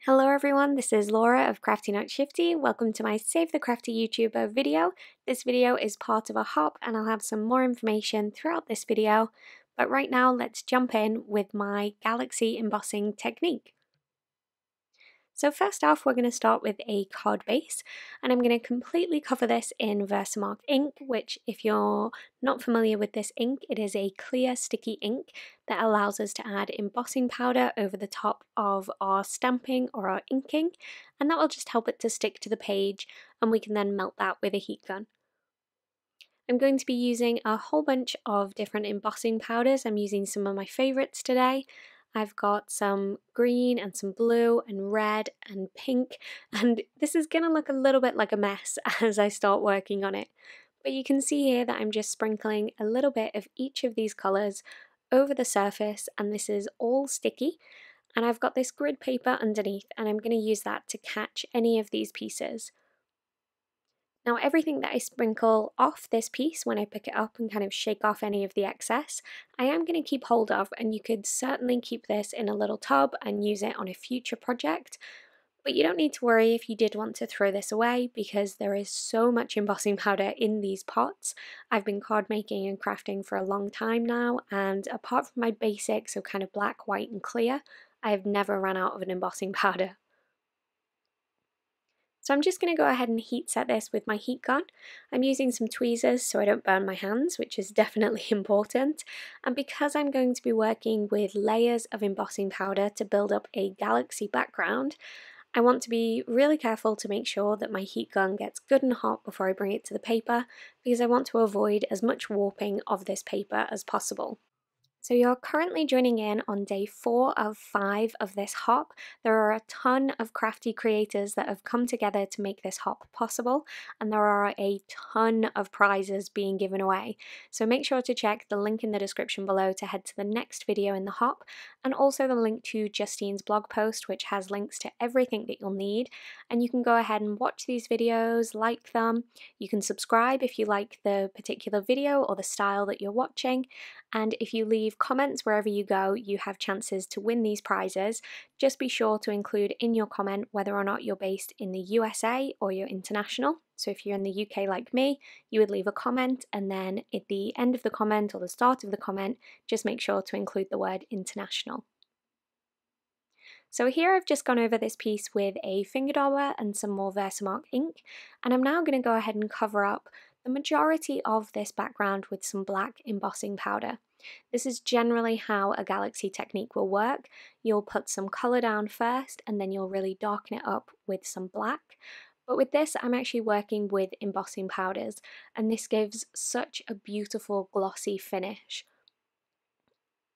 Hello everyone, this is Laura of Crafty Not Shifty. Welcome to my Save the Crafty YouTuber video. This video is part of a hop and I'll have some more information throughout this video. But right now let's jump in with my galaxy embossing technique. So first off, we're going to start with a card base, and I'm going to completely cover this in Versamark ink, which if you're not familiar with this ink, it is a clear sticky ink that allows us to add embossing powder over the top of our stamping or our inking, and that will just help it to stick to the page, and we can then melt that with a heat gun. I'm going to be using a whole bunch of different embossing powders. I'm using some of my favourites today. I've got some green and some blue and red and pink, and this is going to look a little bit like a mess as I start working on it. But you can see here that I'm just sprinkling a little bit of each of these colours over the surface, and this is all sticky. And I've got this grid paper underneath, and I'm going to use that to catch any of these pieces. Now everything that I sprinkle off this piece when I pick it up and kind of shake off any of the excess, I am going to keep hold of, and you could certainly keep this in a little tub and use it on a future project. But you don't need to worry if you did want to throw this away, because there is so much embossing powder in these pots. I've been card making and crafting for a long time now, and apart from my basics of kind of black, white and clear, I have never run out of an embossing powder. So I'm just going to go ahead and heat set this with my heat gun. I'm using some tweezers so I don't burn my hands, which is definitely important. And because I'm going to be working with layers of embossing powder to build up a galaxy background, I want to be really careful to make sure that my heat gun gets good and hot before I bring it to the paper, because I want to avoid as much warping of this paper as possible. So you're currently joining in on day 4 of 5 of this hop. There are a ton of crafty creators that have come together to make this hop possible, and there are a ton of prizes being given away. So make sure to check the link in the description below to head to the next video in the hop, and also the link to Justine's blog post, which has links to everything that you'll need. And you can go ahead and watch these videos, like them. You can subscribe if you like the particular video or the style that you're watching, and if you leave comments wherever you go, you have chances to win these prizes. Just be sure to include in your comment whether or not you're based in the USA or you're international. So if you're in the UK like me, you would leave a comment, and then at the end of the comment or the start of the comment, just make sure to include the word international. So here I've just gone over this piece with a finger dauber and some more Versamark ink, and I'm now going to go ahead and cover up the majority of this background with some black embossing powder. This is generally how a galaxy technique will work. You'll put some colour down first, and then you'll really darken it up with some black. But with this, I'm actually working with embossing powders, and this gives such a beautiful glossy finish.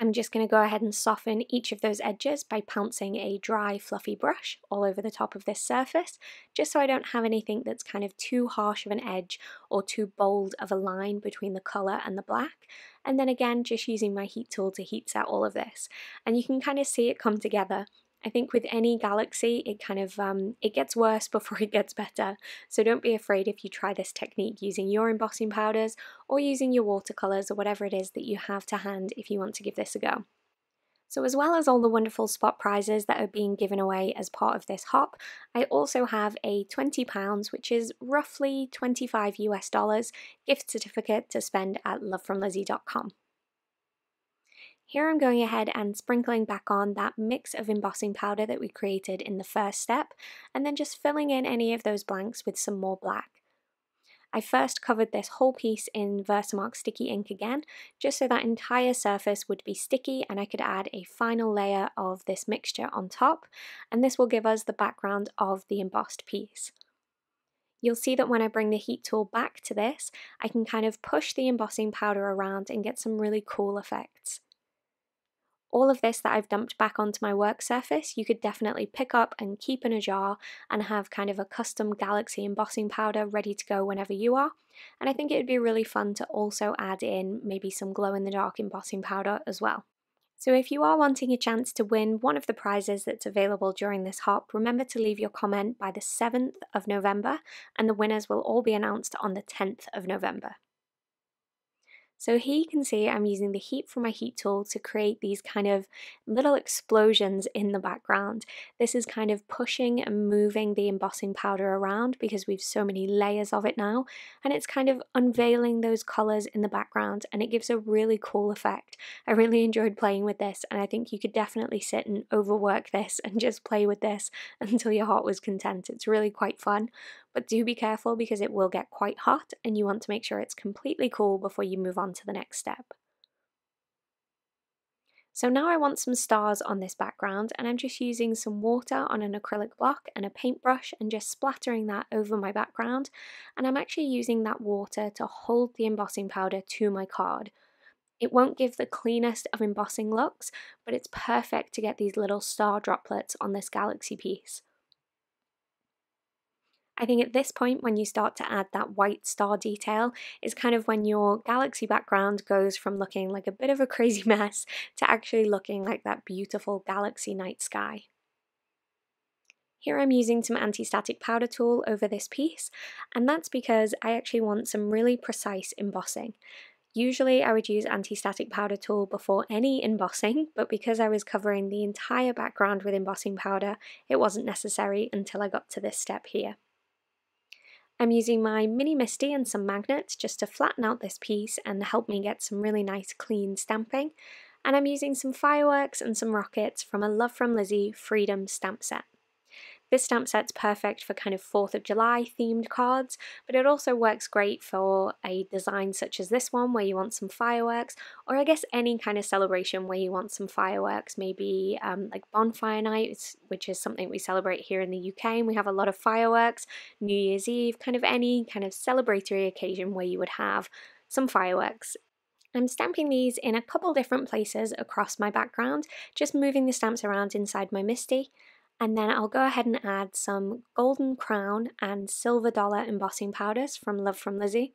I'm just going to go ahead and soften each of those edges by pouncing a dry fluffy brush all over the top of this surface, just so I don't have anything that's kind of too harsh of an edge or too bold of a line between the colour and the black. And then again, just using my heat tool to heat set all of this. And you can kind of see it come together. I think with any galaxy, it kind of it gets worse before it gets better. So don't be afraid if you try this technique using your embossing powders or using your watercolours or whatever it is that you have to hand if you want to give this a go. So as well as all the wonderful spot prizes that are being given away as part of this hop, I also have a £20, which is roughly $25 US, gift certificate to spend at lovefromlizzie.com. Here I'm going ahead and sprinkling back on that mix of embossing powder that we created in the first step, and then just filling in any of those blanks with some more black. I first covered this whole piece in Versamark sticky ink again, just so that entire surface would be sticky and I could add a final layer of this mixture on top, and this will give us the background of the embossed piece. You'll see that when I bring the heat tool back to this, I can kind of push the embossing powder around and get some really cool effects. All of this that I've dumped back onto my work surface, you could definitely pick up and keep in a jar and have kind of a custom galaxy embossing powder ready to go whenever you are. And I think it would be really fun to also add in maybe some glow-in-the-dark embossing powder as well. So if you are wanting a chance to win one of the prizes that's available during this hop, remember to leave your comment by the 7th of November, and the winners will all be announced on the 10th of November. So here you can see I'm using the heat from my heat tool to create these kind of little explosions in the background. This is kind of pushing and moving the embossing powder around because we've so many layers of it now, and it's kind of unveiling those colours in the background, and it gives a really cool effect. I really enjoyed playing with this, and I think you could definitely sit and overwork this and just play with this until your heart was content. It's really quite fun. But do be careful because it will get quite hot and you want to make sure it's completely cool before you move on to the next step. So now I want some stars on this background, and I'm just using some water on an acrylic block and a paintbrush and just splattering that over my background, and I'm actually using that water to hold the embossing powder to my card. It won't give the cleanest of embossing looks, but it's perfect to get these little star droplets on this galaxy piece. I think at this point, when you start to add that white star detail, is kind of when your galaxy background goes from looking like a bit of a crazy mess to actually looking like that beautiful galaxy night sky. Here I'm using some anti-static powder tool over this piece, and that's because I actually want some really precise embossing. Usually I would use anti-static powder tool before any embossing, but because I was covering the entire background with embossing powder, it wasn't necessary until I got to this step here. I'm using my mini Misti and some magnets just to flatten out this piece and help me get some really nice clean stamping. And I'm using some fireworks and some rockets from a Love from Lizzie Freedom stamp set. This stamp set's perfect for kind of 4th of July themed cards, but it also works great for a design such as this one where you want some fireworks, or I guess any kind of celebration where you want some fireworks, maybe like bonfire nights, which is something we celebrate here in the UK, and we have a lot of fireworks, New Year's Eve, kind of any kind of celebratory occasion where you would have some fireworks. I'm stamping these in a couple different places across my background, just moving the stamps around inside my Misti. And then I'll go ahead and add some golden crown and silver dollar embossing powders from Love from Lizzie.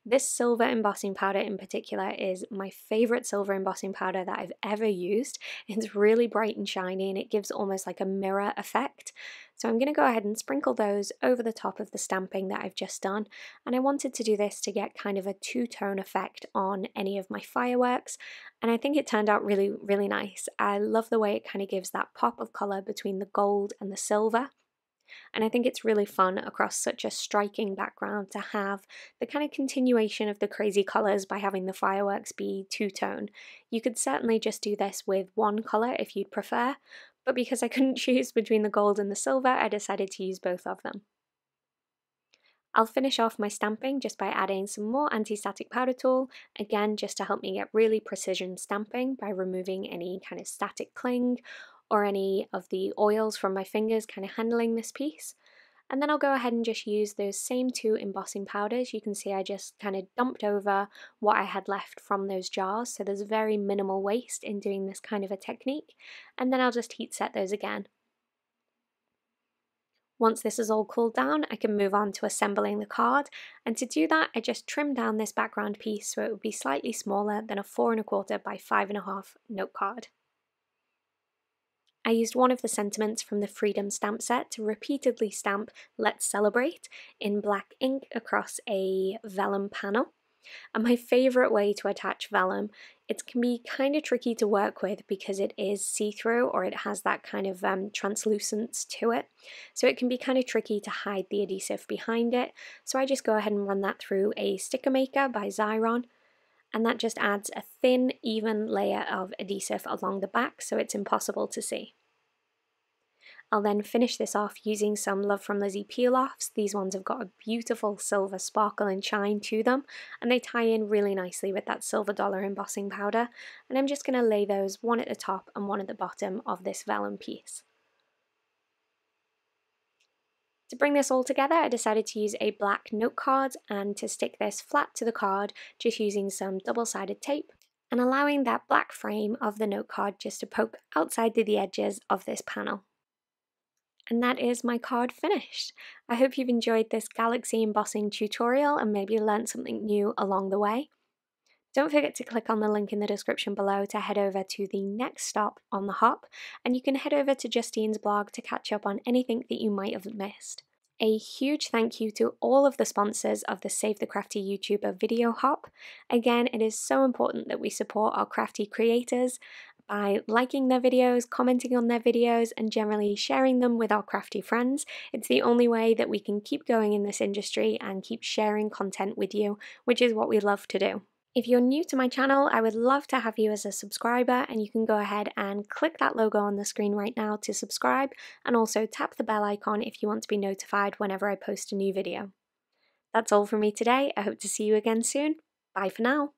This silver embossing powder in particular is my favourite silver embossing powder that I've ever used. It's really bright and shiny and it gives almost like a mirror effect. So I'm going to go ahead and sprinkle those over the top of the stamping that I've just done, and I wanted to do this to get kind of a two-tone effect on any of my fireworks, and I think it turned out really, really nice. I love the way it kind of gives that pop of colour between the gold and the silver. And I think it's really fun across such a striking background to have the kind of continuation of the crazy colours by having the fireworks be two-tone. You could certainly just do this with one colour if you'd prefer, but because I couldn't choose between the gold and the silver, I decided to use both of them. I'll finish off my stamping just by adding some more anti-static powder tool, again just to help me get really precision stamping by removing any kind of static cling or any of the oils from my fingers kind of handling this piece. And then I'll go ahead and just use those same two embossing powders. You can see I just kind of dumped over what I had left from those jars, so there's very minimal waste in doing this kind of a technique, and then I'll just heat set those again. Once this is all cooled down, I can move on to assembling the card, and to do that I just trim down this background piece so it would be slightly smaller than a 4 1/4 by 5 1/2 note card. I used one of the sentiments from the Freedom stamp set to repeatedly stamp "Let's Celebrate" in black ink across a vellum panel. And my favourite way to attach vellum, it can be kind of tricky to work with because it is see-through, or it has that kind of translucence to it. So it can be kind of tricky to hide the adhesive behind it. So I just go ahead and run that through a sticker maker by Xyron, and that just adds a thin, even layer of adhesive along the back so it's impossible to see. I'll then finish this off using some Love from Lizzie peel-offs. These ones have got a beautiful silver sparkle and shine to them, and they tie in really nicely with that silver dollar embossing powder, and I'm just going to lay those one at the top and one at the bottom of this vellum piece. To bring this all together, I decided to use a black note card, and to stick this flat to the card, just using some double-sided tape and allowing that black frame of the note card just to poke outside to the edges of this panel. And that is my card finished. I hope you've enjoyed this galaxy embossing tutorial and maybe learned something new along the way. Don't forget to click on the link in the description below to head over to the next stop on the hop, and you can head over to Justine's blog to catch up on anything that you might have missed. A huge thank you to all of the sponsors of the Save the Crafty YouTuber video hop. Again, it is so important that we support our crafty creators by liking their videos, commenting on their videos, and generally sharing them with our crafty friends. It's the only way that we can keep going in this industry and keep sharing content with you, which is what we love to do. If you're new to my channel, I would love to have you as a subscriber, and you can go ahead and click that logo on the screen right now to subscribe, and also tap the bell icon if you want to be notified whenever I post a new video. That's all from me today. I hope to see you again soon. Bye for now.